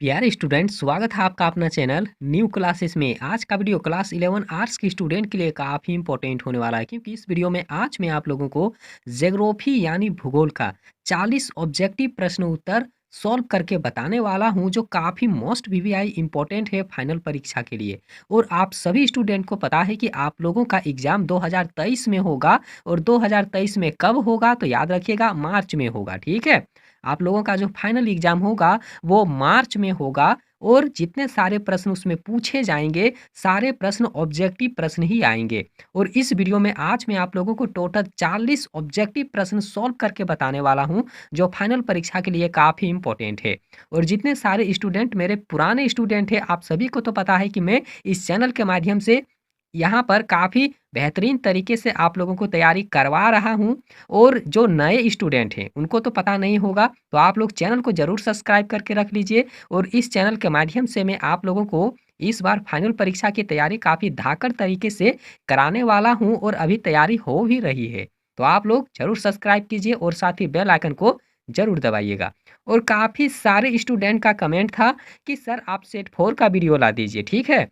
प्यारे स्टूडेंट, स्वागत है आपका अपना चैनल न्यू क्लासेस में। आज का वीडियो क्लास 11 आर्ट्स के स्टूडेंट के लिए काफ़ी इंपॉर्टेंट होने वाला है, क्योंकि इस वीडियो में आज मैं आप लोगों को ज्योग्राफी यानी भूगोल का 40 ऑब्जेक्टिव प्रश्न उत्तर सॉल्व करके बताने वाला हूं, जो काफ़ी मोस्ट वीवीआई इंपॉर्टेंट है फाइनल परीक्षा के लिए। और आप सभी स्टूडेंट को पता है कि आप लोगों का एग्जाम 2023 में होगा, और 2023 में कब होगा तो याद रखिएगा, मार्च में होगा। ठीक है, आप लोगों का जो फाइनल एग्जाम होगा वो मार्च में होगा। और जितने सारे प्रश्न उसमें पूछे जाएंगे, सारे प्रश्न ऑब्जेक्टिव प्रश्न ही आएंगे। और इस वीडियो में आज मैं आप लोगों को टोटल 40 ऑब्जेक्टिव प्रश्न सॉल्व करके बताने वाला हूं, जो फाइनल परीक्षा के लिए काफ़ी इंपॉर्टेंट है। और जितने सारे स्टूडेंट मेरे पुराने स्टूडेंट हैं, आप सभी को तो पता है कि मैं इस चैनल के माध्यम से यहाँ पर काफ़ी बेहतरीन तरीके से आप लोगों को तैयारी करवा रहा हूँ। और जो नए स्टूडेंट हैं उनको तो पता नहीं होगा, तो आप लोग चैनल को ज़रूर सब्सक्राइब करके रख लीजिए। और इस चैनल के माध्यम से मैं आप लोगों को इस बार फाइनल परीक्षा की तैयारी काफ़ी धाकड़ तरीके से कराने वाला हूँ, और अभी तैयारी हो भी रही है। तो आप लोग ज़रूर सब्सक्राइब कीजिए और साथ ही बेल आइकन को ज़रूर दबाइएगा। और काफ़ी सारे स्टूडेंट का कमेंट था कि सर आप सेट 4 का वीडियो ला दीजिए। ठीक है,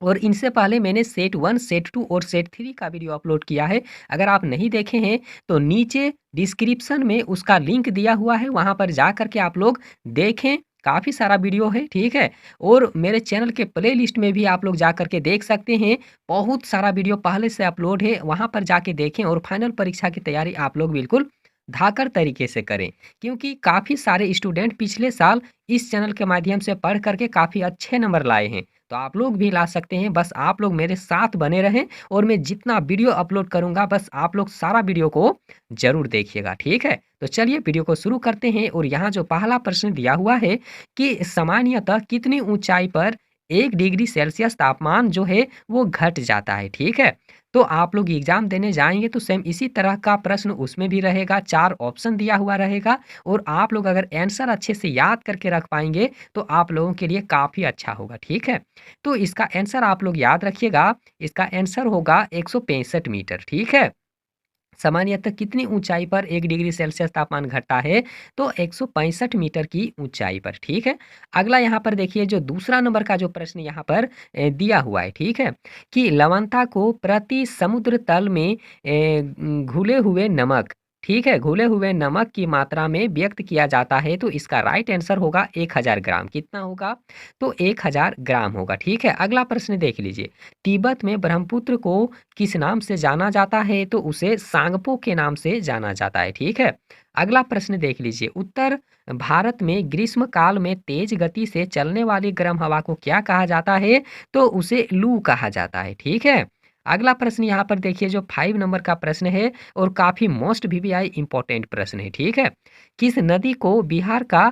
और इनसे पहले मैंने सेट 1, सेट 2 और सेट 3 का वीडियो अपलोड किया है। अगर आप नहीं देखे हैं तो नीचे डिस्क्रिप्शन में उसका लिंक दिया हुआ है, वहाँ पर जा कर के आप लोग देखें। काफ़ी सारा वीडियो है, ठीक है। और मेरे चैनल के प्लेलिस्ट में भी आप लोग जा कर के देख सकते हैं, बहुत सारा वीडियो पहले से अपलोड है, वहाँ पर जाके देखें। और फाइनल परीक्षा की तैयारी आप लोग बिल्कुल धाकड़ तरीके से करें, क्योंकि काफ़ी सारे स्टूडेंट पिछले साल इस चैनल के माध्यम से पढ़ करके काफ़ी अच्छे नंबर लाए हैं। तो आप लोग भी ला सकते हैं, बस आप लोग मेरे साथ बने रहें। और मैं जितना वीडियो अपलोड करूंगा, बस आप लोग सारा वीडियो को जरूर देखिएगा। ठीक है, तो चलिए वीडियो को शुरू करते हैं। और यहाँ जो पहला प्रश्न दिया हुआ है कि सामान्यतः कितनी ऊंचाई पर 1 डिग्री सेल्सियस तापमान जो है वो घट जाता है। ठीक है, तो आप लोग एग्जाम देने जाएंगे तो सेम इसी तरह का प्रश्न उसमें भी रहेगा, 4 ऑप्शन दिया हुआ रहेगा। और आप लोग अगर आंसर अच्छे से याद करके रख पाएंगे तो आप लोगों के लिए काफ़ी अच्छा होगा। ठीक है, तो इसका आंसर आप लोग याद रखिएगा, इसका आंसर होगा 165 मीटर। ठीक है, सामान्यतः कितनी ऊंचाई पर 1 डिग्री सेल्सियस तापमान घटता है, तो 165 मीटर की ऊंचाई पर। ठीक है, अगला यहाँ पर देखिए, जो दूसरा नंबर का जो प्रश्न यहाँ पर दिया हुआ है। ठीक है, कि लवणता को प्रति समुद्र तल में घुले हुए नमक, ठीक है, घुले हुए नमक की मात्रा में व्यक्त किया जाता है, तो इसका राइट आंसर होगा 1000 ग्राम। कितना होगा, तो 1000 ग्राम होगा। ठीक है, अगला प्रश्न देख लीजिए, तिब्बत में ब्रह्मपुत्र को किस नाम से जाना जाता है, तो उसे सांगपो के नाम से जाना जाता है। ठीक है, अगला प्रश्न देख लीजिए, उत्तर भारत में ग्रीष्म काल में तेज गति से चलने वाली गर्म हवा को क्या कहा जाता है, तो उसे लू कहा जाता है। ठीक है, अगला प्रश्न यहाँ पर देखिए, जो 5 नंबर का प्रश्न है और काफी मोस्ट वीवीआई इंपॉर्टेंट प्रश्न है। ठीक है, किस नदी को बिहार का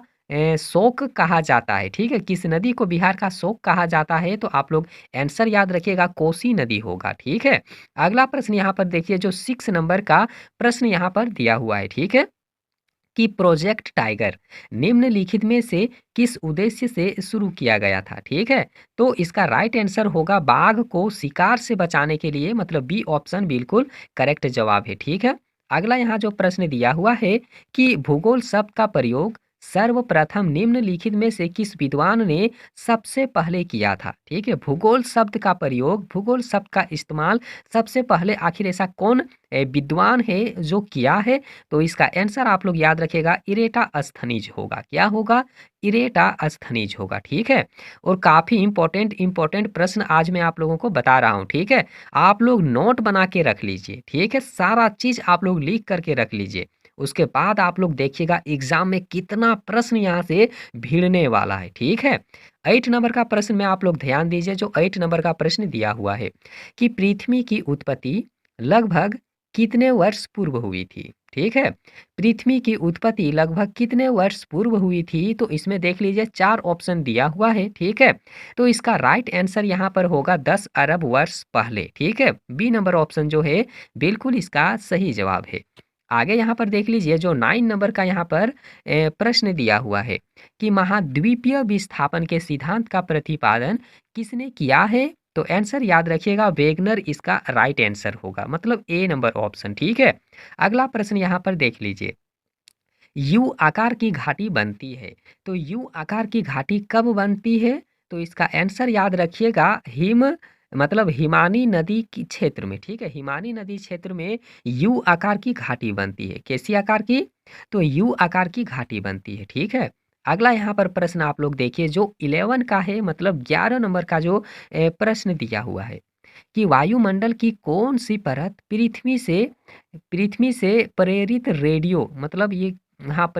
शोक कहा जाता है। ठीक है, किस नदी को बिहार का शोक कहा जाता है, तो आप लोग आंसर याद रखिएगा, कोसी नदी होगा। ठीक है, अगला प्रश्न यहाँ पर देखिए, जो 6 नंबर का प्रश्न यहाँ पर दिया हुआ है। ठीक है, कि प्रोजेक्ट टाइगर निम्नलिखित में से किस उद्देश्य से शुरू किया गया था। ठीक है, तो इसका राइट आंसर होगा बाघ को शिकार से बचाने के लिए, मतलब बी ऑप्शन बिल्कुल करेक्ट जवाब है। ठीक है, अगला यहाँ जो प्रश्न दिया हुआ है कि भूगोल शब्द का प्रयोग सर्वप्रथम निम्नलिखित में से किस विद्वान ने सबसे पहले किया था। ठीक है, भूगोल शब्द का प्रयोग, भूगोल शब्द का इस्तेमाल सबसे पहले आखिर ऐसा कौन विद्वान है जो किया है, तो इसका आंसर आप लोग याद रखिएगा, इरेटा अस्थनीज होगा। क्या होगा, इरेटा अस्थनीज होगा। ठीक है, और काफी इंपॉर्टेंट इंपॉर्टेंट प्रश्न आज मैं आप लोगों को बता रहा हूँ। ठीक है, आप लोग नोट बना के रख लीजिए। ठीक है, सारा चीज आप लोग लिख करके रख लीजिए। उसके बाद आप लोग देखिएगा एग्जाम में कितना प्रश्न यहाँ से भिड़ने वाला है। ठीक है, 8 नंबर का प्रश्न में आप लोग ध्यान दीजिए, जो 8 नंबर का प्रश्न दिया हुआ है कि पृथ्वी की उत्पत्ति लगभग कितने वर्ष पूर्व हुई थी। ठीक है, पृथ्वी की उत्पत्ति लगभग कितने वर्ष पूर्व हुई थी, तो इसमें देख लीजिए 4 ऑप्शन दिया हुआ है। ठीक है, तो इसका राइट आंसर यहाँ पर होगा 10 अरब वर्ष पहले। ठीक है, बी नंबर ऑप्शन जो है बिल्कुल इसका सही जवाब है। आगे यहाँ पर देख लीजिए, जो 9 नंबर का यहाँ पर प्रश्न दिया हुआ है कि महाद्वीपीय विस्थापन के सिद्धांत का प्रतिपादन किसने किया है, तो आंसर याद रखिएगा, वेगनर इसका राइट आंसर होगा, मतलब ए नंबर ऑप्शन। ठीक है, अगला प्रश्न यहाँ पर देख लीजिए, यू आकार की घाटी बनती है। तो यू आकार की घाटी कब बनती है? तो इसका आंसर याद रखिएगा, मतलब हिमानी नदी की क्षेत्र में, ठीक है? हिमानी नदी क्षेत्र में यू आकार की घाटी बनती है। कैसी आकार की? तो यू आकार की घाटी बनती है, ठीक है? अगला यहाँ पर प्रश्न आप लोग देखिए जो 11 का है, मतलब 11 नंबर का जो प्रश्न दिया हुआ है कि वायुमंडल की कौन-सी परत पृथ्वी से प्रेरित रेडियो, मतलब ये यहाँ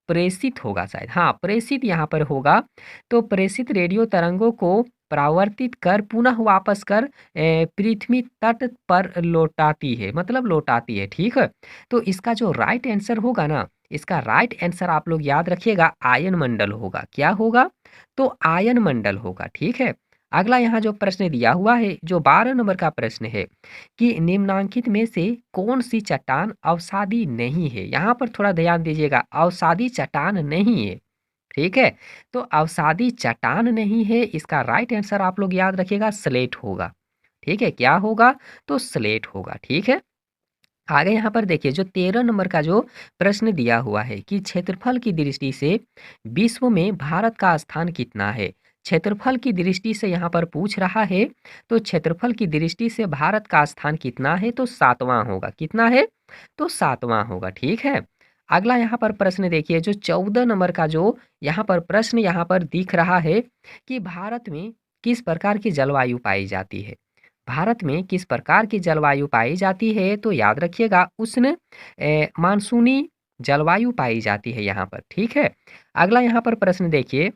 प्रेषित होगा शायद, हाँ, प्रेषित यहाँ पर होगा। तो प्रेषित रेडियो तरंगों को परावर्तित कर पुनः वापस कर पृथ्वी तट पर लौटाती है, मतलब लौटाती है, ठीक है? तो इसका जो राइट आंसर होगा ना, इसका राइट आंसर आप लोग याद रखिएगा आयन मंडल होगा। क्या होगा? तो आयन मंडल होगा, ठीक है? अगला यहाँ जो प्रश्न दिया हुआ है, जो 12 नंबर का प्रश्न है कि निम्नांकित में से कौन-सी चट्टान अवसादी नहीं है? यहाँ पर थोड़ा ध्यान दीजिएगा, अवसादी चट्टान नहीं है, ठीक है? तो अवसादी चट्टान नहीं है, इसका राइट आंसर आप लोग याद रखिएगा स्लेट होगा, ठीक है? क्या होगा? तो स्लेट होगा, ठीक है? आगे यहाँ पर देखिए जो 13 नंबर का जो प्रश्न दिया हुआ है कि क्षेत्रफल की दृष्टि से विश्व में भारत का स्थान कितना है? क्षेत्रफल की दृष्टि से यहाँ पर पूछ रहा है, तो क्षेत्रफल की दृष्टि से भारत का स्थान कितना है? तो 7वां होगा। कितना है? तो 7वां होगा, ठीक है? अगला यहाँ पर प्रश्न देखिए जो 14 नंबर का जो यहाँ पर प्रश्न यहाँ पर दिख रहा है कि भारत में किस प्रकार की जलवायु पाई जाती है? भारत में किस प्रकार की जलवायु पाई जाती है? तो याद रखिएगा उष्ण मानसूनी जलवायु पाई जाती है यहाँ पर, ठीक है? अगला यहाँ पर प्रश्न देखिए,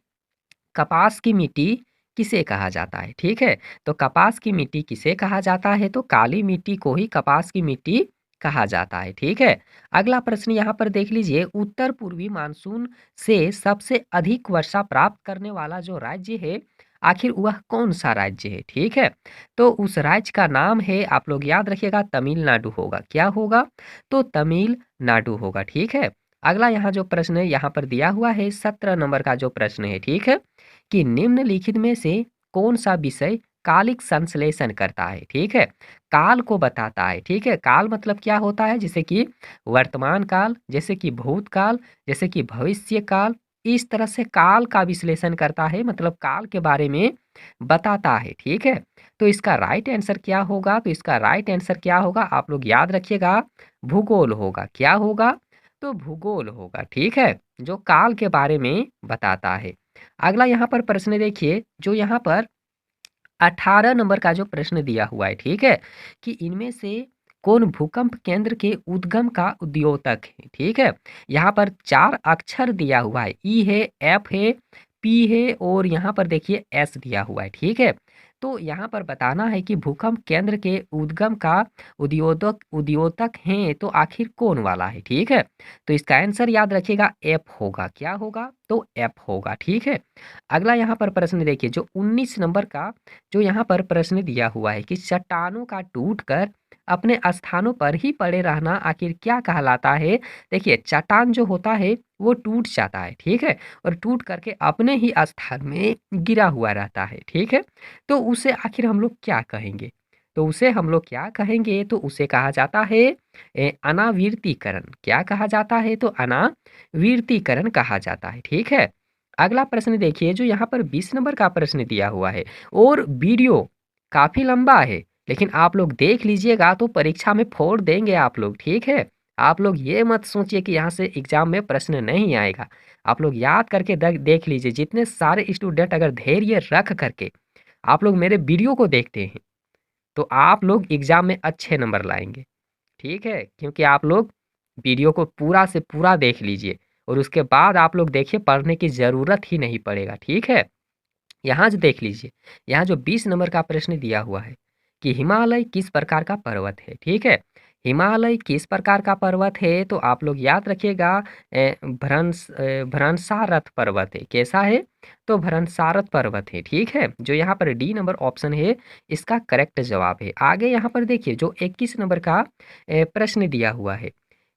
कपास की मिट्टी किसे कहा जाता है? ठीक है? तो कपास की मिट्टी किसे कहा जाता है? तो काली मिट्टी को ही कपास की मिट्टी कहा जाता है, ठीक है? अगला प्रश्न यहाँ पर देख लीजिए, उत्तर पूर्वी मानसून से सबसे अधिक वर्षा प्राप्त करने वाला जो राज्य है, आखिर वह कौन-सा राज्य है? ठीक है? तो उस राज्य का नाम है, आप लोग याद रखिएगा, तमिलनाडु होगा। क्या होगा? तो तमिलनाडु होगा, ठीक है? अगला यहाँ जो प्रश्न है यहाँ पर दिया हुआ है 17 नंबर का जो प्रश्न है, ठीक है? कि निम्नलिखित में से कौन-सा विषय कालिक संश्लेषण करता है? ठीक है? काल को बताता है, ठीक है? काल मतलब क्या होता है? जैसे कि वर्तमान काल, जैसे कि भूतकाल, जैसे कि भविष्य काल, इस तरह से काल का विश्लेषण करता है, मतलब काल के बारे में बताता है, ठीक है? तो इसका राइट आंसर क्या होगा? तो इसका राइट आंसर क्या होगा? आप लोग याद रखिएगा, भूगोल होगा। क्या होगा? तो भूगोल होगा, ठीक है? जो काल के बारे में बताता है। अगला यहाँ पर प्रश्न देखिए, जो यहाँ पर 18 नंबर का जो प्रश्न दिया हुआ है, ठीक है? कि इनमें से कौन भूकंप केंद्र के उद्गम का उद्योतक है, ठीक है? यहाँ पर 4 अक्षर दिया हुआ है, ई है, एफ है, पी है और यहाँ पर देखिए एस दिया हुआ है, ठीक है? तो यहाँ पर बताना है कि भूकंप केंद्र के उद्गम का उद्योतक है, तो आखिर कौन वाला है, ठीक है? तो इसका आंसर याद रखिएगा एफ होगा। क्या होगा? तो एफ होगा, ठीक है? अगला यहाँ पर प्रश्न देखिए, जो 19 नंबर का जो यहाँ पर प्रश्न दिया हुआ है कि चट्टानों का टूटकर अपने स्थानों पर ही पड़े रहना आखिर क्या कहलाता है? देखिए, चट्टान जो होता है वो टूट जाता है, ठीक है? और टूट करके अपने ही स्थान में गिरा हुआ रहता है, ठीक है? तो उसे आखिर हम लोग क्या कहेंगे? तो उसे हम लोग क्या कहेंगे? तो उसे कहा जाता है अनावृत्तीकरण। क्या कहा जाता है? तो अनावृत्तीकरण कहा जाता है, ठीक है? अगला प्रश्न देखिए, जो यहाँ पर 20 नंबर का प्रश्न दिया हुआ है और वीडियो काफ़ी लंबा है, लेकिन आप लोग देख लीजिएगा तो परीक्षा में फोड़ देंगे आप लोग, ठीक है? आप लोग ये मत सोचिए कि यहाँ से एग्ज़ाम में प्रश्न नहीं आएगा। आप लोग याद करके देख लीजिए, जितने सारे स्टूडेंट अगर धैर्य रख करके आप लोग मेरे वीडियो को देखते हैं, तो आप लोग एग्ज़ाम में अच्छे नंबर लाएँगे, ठीक है? क्योंकि आप लोग वीडियो को पूरा से पूरा देख लीजिए और उसके बाद आप लोग देखिए, पढ़ने की ज़रूरत ही नहीं पड़ेगा, ठीक है? यहाँ जो देख लीजिए, यहाँ जो 20 नंबर का प्रश्न दिया हुआ है कि हिमालय किस प्रकार का पर्वत है, ठीक है? हिमालय किस प्रकार का पर्वत है? तो आप लोग याद रखिएगा, भ्रंशारथ पर्वत है। कैसा है? तो भ्रंशारथ पर्वत है, ठीक है? जो यहाँ पर डी नंबर ऑप्शन है, इसका करेक्ट जवाब है। आगे यहाँ पर देखिए, जो 21 नंबर का प्रश्न दिया हुआ है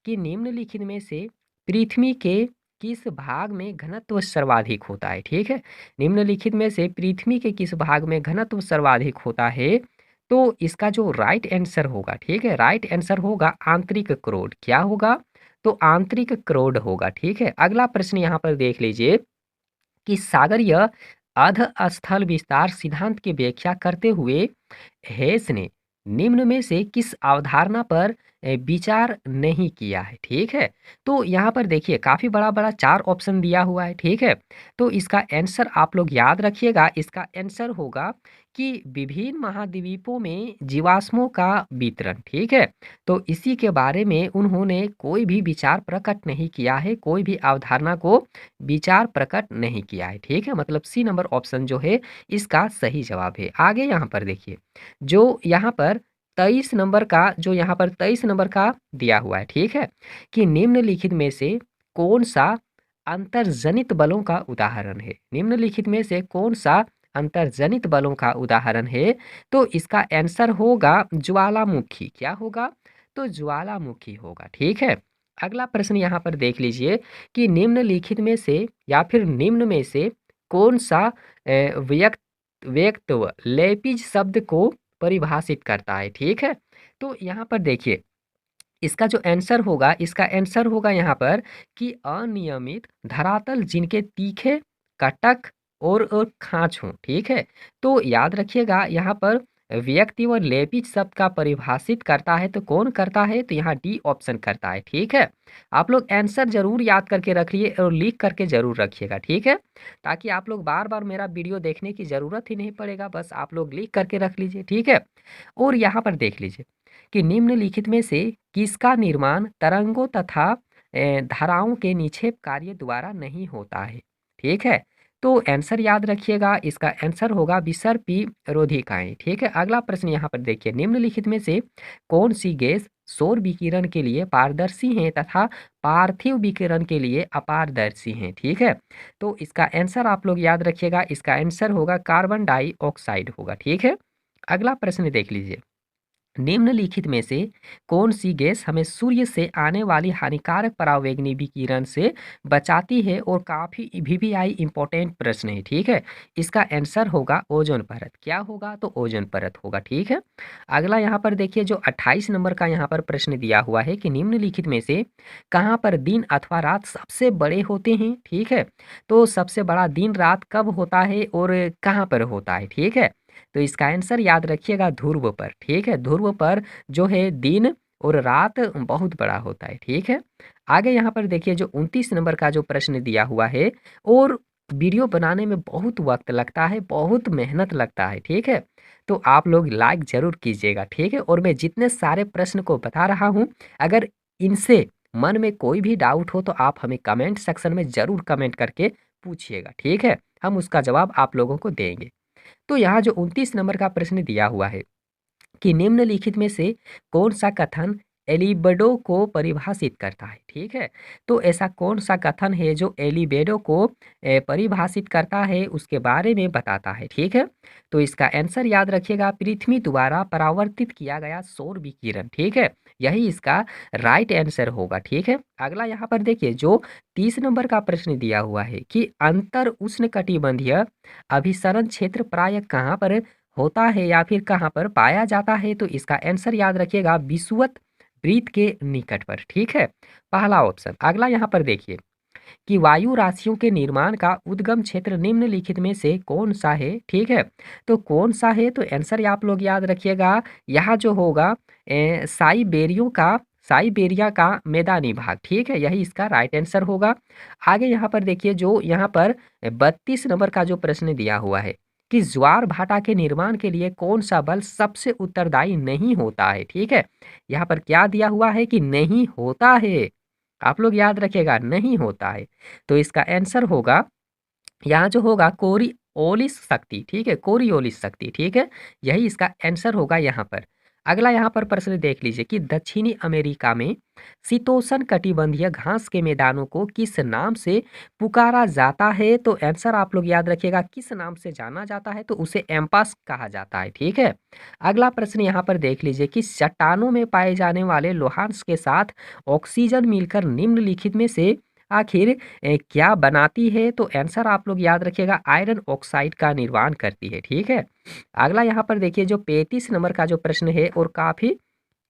कि निम्नलिखित में से पृथ्वी के किस भाग में घनत्व सर्वाधिक होता है, ठीक है? निम्नलिखित में से पृथ्वी के किस भाग में घनत्व सर्वाधिक होता है? तो इसका जो राइट आंसर होगा, ठीक है? राइट आंसर होगा आंतरिक क्रोड। क्या होगा? तो आंतरिक क्रोड होगा, ठीक है। अगला प्रश्न यहाँ पर देख लीजिए कि सागरीय अध स्थल विस्तार सिद्धांत की व्याख्या करते हुए हेस ने निम्न में से किस अवधारणा पर विचार नहीं किया है, ठीक है। तो यहाँ पर देखिए काफी बड़ा बड़ा 4 ऑप्शन दिया हुआ है, ठीक है। तो इसका आंसर आप लोग याद रखिएगा, इसका आंसर होगा कि विभिन्न महाद्वीपों में जीवाश्मों का वितरण, ठीक है। तो इसी के बारे में उन्होंने कोई भी विचार प्रकट नहीं किया है, कोई भी अवधारणा को विचार प्रकट नहीं किया है, ठीक है। मतलब सी नंबर ऑप्शन जो है इसका सही जवाब है। आगे यहाँ पर देखिए जो यहाँ पर 23 नंबर का दिया हुआ है, ठीक है, कि निम्नलिखित में से कौन-सा अंतर्जनित बलों का उदाहरण है? निम्नलिखित में से कौन-सा अंतर्जनित बलों का उदाहरण है? तो इसका आंसर होगा ज्वालामुखी। क्या होगा? तो ज्वालामुखी होगा, ठीक है। अगला प्रश्न यहाँ पर देख लीजिए कि निम्नलिखित में से या फिर निम्न में से कौन-सा व्यक्तव लेपिज शब्द को परिभाषित करता है, ठीक है। तो यहाँ पर देखिए इसका जो आंसर होगा, इसका आंसर होगा यहाँ पर कि अनियमित धरातल जिनके तीखे, कटक और खाँच हों, ठीक है। तो याद रखिएगा यहाँ पर व्यक्ति व लेपित शब्द का परिभाषित करता है तो कौन करता है? तो यहाँ डी ऑप्शन करता है, ठीक है। आप लोग आंसर ज़रूर याद करके रखिए और लिख करके ज़रूर रखिएगा, ठीक है। ताकि आप लोग बार-बार मेरा वीडियो देखने की ज़रूरत ही नहीं पड़ेगा, बस आप लोग लिख करके रख लीजिए, ठीक है। और यहाँ पर देख लीजिए कि निम्नलिखित में से किसका निर्माण तरंगों तथा धाराओं के निक्षेप कार्य द्वारा नहीं होता है, ठीक है। तो आंसर याद रखिएगा, इसका आंसर होगा विसर्पी रोधिकाएं, ठीक है। अगला प्रश्न यहाँ पर देखिए निम्नलिखित में से कौन सी गैस सौर विकिरण के लिए पारदर्शी है तथा पार्थिव विकिरण के लिए अपारदर्शी है, ठीक है। तो इसका आंसर आप लोग याद रखिएगा, इसका आंसर होगा कार्बन डाइऑक्साइड होगा, ठीक है। अगला प्रश्न देख लीजिए निम्नलिखित में से कौन सी गैस हमें सूर्य से आने वाली हानिकारक परावैंगनी विकिरण से बचाती है? और काफी वीवीआई इंपॉर्टेंट प्रश्न है, ठीक है। इसका आंसर होगा ओजोन परत। क्या होगा? तो ओजोन परत होगा, ठीक है। अगला यहाँ पर देखिए जो 28 नंबर का यहाँ पर प्रश्न दिया हुआ है कि निम्नलिखित में से कहाँ पर दिन अथवा रात सबसे बड़े होते हैं, ठीक है। तो सबसे बड़ा दिन रात कब होता है और कहाँ पर होता है, ठीक है। तो इसका आंसर याद रखिएगा ध्रुव पर, ठीक है। ध्रुव पर जो है दिन और रात बहुत बड़ा होता है, ठीक है। आगे यहाँ पर देखिए जो 29 नंबर का जो प्रश्न दिया हुआ है और वीडियो बनाने में बहुत वक्त लगता है, बहुत मेहनत लगता है, ठीक है। तो आप लोग लाइक ज़रूर कीजिएगा, ठीक है। और मैं जितने सारे प्रश्न को बता रहा हूँ, अगर इनसे मन में कोई भी डाउट हो तो आप हमें कमेंट सेक्शन में ज़रूर कमेंट करके पूछिएगा, ठीक है। हम उसका जवाब आप लोगों को देंगे। तो यहाँ जो 29 नंबर का प्रश्न दिया हुआ है कि निम्नलिखित में से कौन-सा कथन एलिबिडो को परिभाषित करता है, ठीक है? तो ऐसा कौन-सा कथन है जो एलिबिडो को परिभाषित करता है, उसके बारे में बताता है, ठीक है? तो इसका आंसर याद रखिएगा पृथ्वी द्वारा परावर्तित किया गया सौर विकिरण, ठीक है? यही इसका राइट आंसर होगा, ठीक है? अगला यहाँ पर देखिए जो 30 नंबर का प्रश्न दिया हुआ है कि अंतर उष्णकटिबंधीय अभिसरण क्षेत्र प्रायः कहाँ पर होता है या फिर कहाँ पर पाया जाता है? तो इसका आंसर याद रखिएगा विषुवत वृत्त के निकट पर, ठीक है। पहला ऑप्शन। अगला यहाँ पर देखिए कि वायु राशियों के निर्माण का उद्गम क्षेत्र निम्नलिखित में से कौन सा है, ठीक है। तो कौन सा है? तो आंसर आप लोग याद रखिएगा यहाँ जो होगा साइबेरिया का मैदानी भाग, ठीक है। यही इसका राइट आंसर होगा। आगे यहाँ पर देखिए जो यहाँ पर 32 नंबर का जो प्रश्न दिया हुआ है कि ज्वार भाटा के निर्माण के लिए कौन सा बल सबसे उत्तरदायी नहीं होता है, ठीक है। यहाँ पर क्या दिया हुआ है कि नहीं होता है, आप लोग याद रखिएगा नहीं होता है। तो इसका आंसर होगा यहाँ जो होगा कोरिओलिस शक्ति, ठीक है, कोरिओलिस शक्ति, ठीक है। यही इसका आंसर होगा यहाँ पर। अगला यहाँ पर प्रश्न देख लीजिए कि दक्षिणी अमेरिका में शीतोष्ण कटिबंधीय घास के मैदानों को किस नाम से पुकारा जाता है? तो आंसर आप लोग याद रखिएगा किस नाम से जाना जाता है? तो उसे एम्पास कहा जाता है, ठीक है। अगला प्रश्न यहाँ पर देख लीजिए कि चट्टानों में पाए जाने वाले लोहांश के साथ ऑक्सीजन मिलकर निम्नलिखित में से आखिर क्या बनाती है? तो आंसर आप लोग याद रखिएगा आयरन ऑक्साइड का निर्माण करती है, ठीक है। अगला यहाँ पर देखिए जो 35 नंबर का जो प्रश्न है और काफ़ी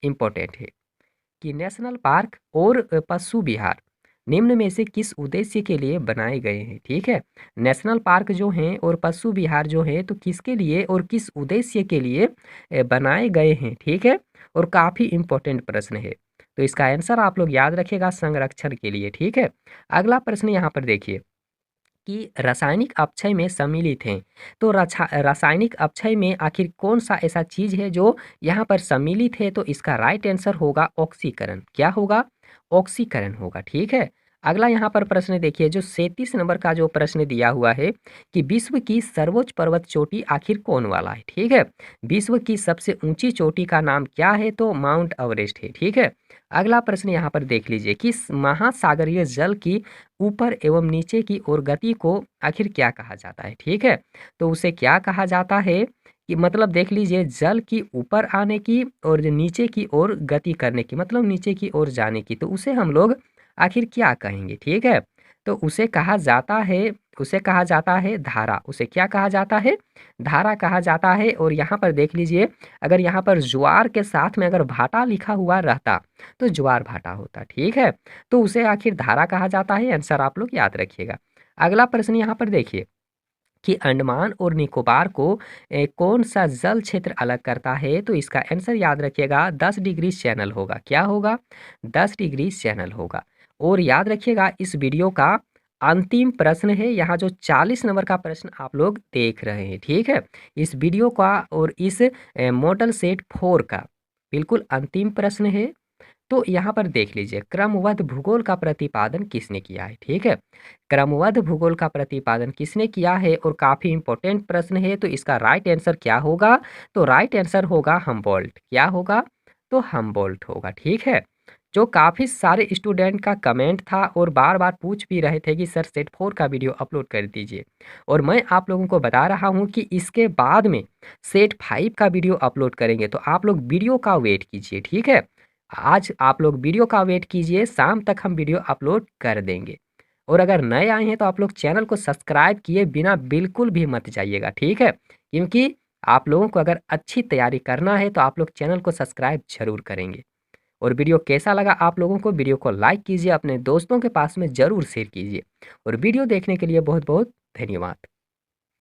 इम्पोर्टेंट है कि नेशनल पार्क और पशु विहार निम्न में से किस उद्देश्य के लिए बनाए गए हैं। ठीक है, नेशनल पार्क जो हैं और पशु विहार जो है तो किसके लिए और किस उद्देश्य के लिए बनाए गए हैं। ठीक है, और काफ़ी इंपॉर्टेंट प्रश्न है, तो इसका आंसर आप लोग याद रखिएगा, संरक्षण के लिए। ठीक है, अगला प्रश्न यहाँ पर देखिए कि रासायनिक अपक्षय में सम्मिलित हैं। तो रासायनिक अपक्षय में आखिर कौन-सा ऐसा चीज़ है जो यहाँ पर सम्मिलित है? तो इसका राइट आंसर होगा ऑक्सीकरण। क्या होगा? ऑक्सीकरण होगा, ठीक है? अगला यहाँ पर प्रश्न देखिए, जो 37 नंबर का जो प्रश्न दिया हुआ है कि विश्व की सर्वोच्च पर्वत चोटी आखिर कौन वाला है? ठीक है? विश्व की सबसे ऊँची चोटी का नाम क्या है? तो माउंट एवरेस्ट है, ठीक है? अगला प्रश्न यहाँ पर देख लीजिए कि महासागरीय जल की ऊपर एवं नीचे की ओर गति को आखिर क्या कहा जाता है। ठीक है, तो उसे क्या कहा जाता है कि मतलब देख लीजिए, जल की ऊपर आने की और जो नीचे की ओर गति करने की, मतलब नीचे की ओर जाने की, तो उसे हम लोग आखिर क्या कहेंगे। ठीक है, तो उसे कहा जाता है धारा। उसे क्या कहा जाता है? धारा कहा जाता है। और यहाँ पर देख लीजिए, अगर यहाँ पर ज्वार के साथ में अगर भाटा लिखा हुआ रहता तो ज्वार भाटा होता। ठीक है, तो उसे आखिर धारा कहा जाता है। आंसर आप लोग याद रखिएगा। अगला प्रश्न यहाँ पर देखिए कि अंडमान और निकोबार को कौन सा जल क्षेत्र अलग करता है? तो इसका आंसर याद रखिएगा, 10 डिग्री चैनल होगा। क्या होगा? 10 डिग्री चैनल होगा। और याद रखिएगा, इस वीडियो का अंतिम प्रश्न है यहाँ जो 40 नंबर का प्रश्न आप लोग देख रहे हैं। ठीक है, इस वीडियो का और इस मॉडल सेट 4 का बिल्कुल अंतिम प्रश्न है। तो यहाँ पर देख लीजिए, क्रमबद्ध भूगोल का प्रतिपादन किसने किया है। ठीक है, क्रमबद्ध भूगोल का प्रतिपादन किसने किया है और काफी इंपॉर्टेंट प्रश्न है, तो इसका राइट आंसर क्या होगा? तो राइट आंसर होगा हमबोल्ट। क्या होगा? तो हमबोल्ट होगा। ठीक है, जो काफी सारे स्टूडेंट का कमेंट था और बार बार पूछ भी रहे थे कि सर सेट 4 का वीडियो अपलोड कर दीजिए, और मैं आप लोगों को बता रहा हूँ कि इसके बाद में सेट 5 का वीडियो अपलोड करेंगे, तो आप लोग वीडियो का वेट कीजिए। ठीक है, आज आप लोग वीडियो का वेट कीजिए, शाम तक हम वीडियो अपलोड कर देंगे। और अगर नए आए हैं तो आप लोग चैनल को सब्सक्राइब किए बिना बिल्कुल भी मत जाइएगा। ठीक है, क्योंकि आप लोगों को अगर अच्छी तैयारी करना है तो आप लोग चैनल को सब्सक्राइब जरूर करेंगे। और वीडियो कैसा लगा आप लोगों को? वीडियो को लाइक कीजिए, अपने दोस्तों के पास में ज़रूर शेयर कीजिए। और वीडियो देखने के लिए बहुत बहुत धन्यवाद।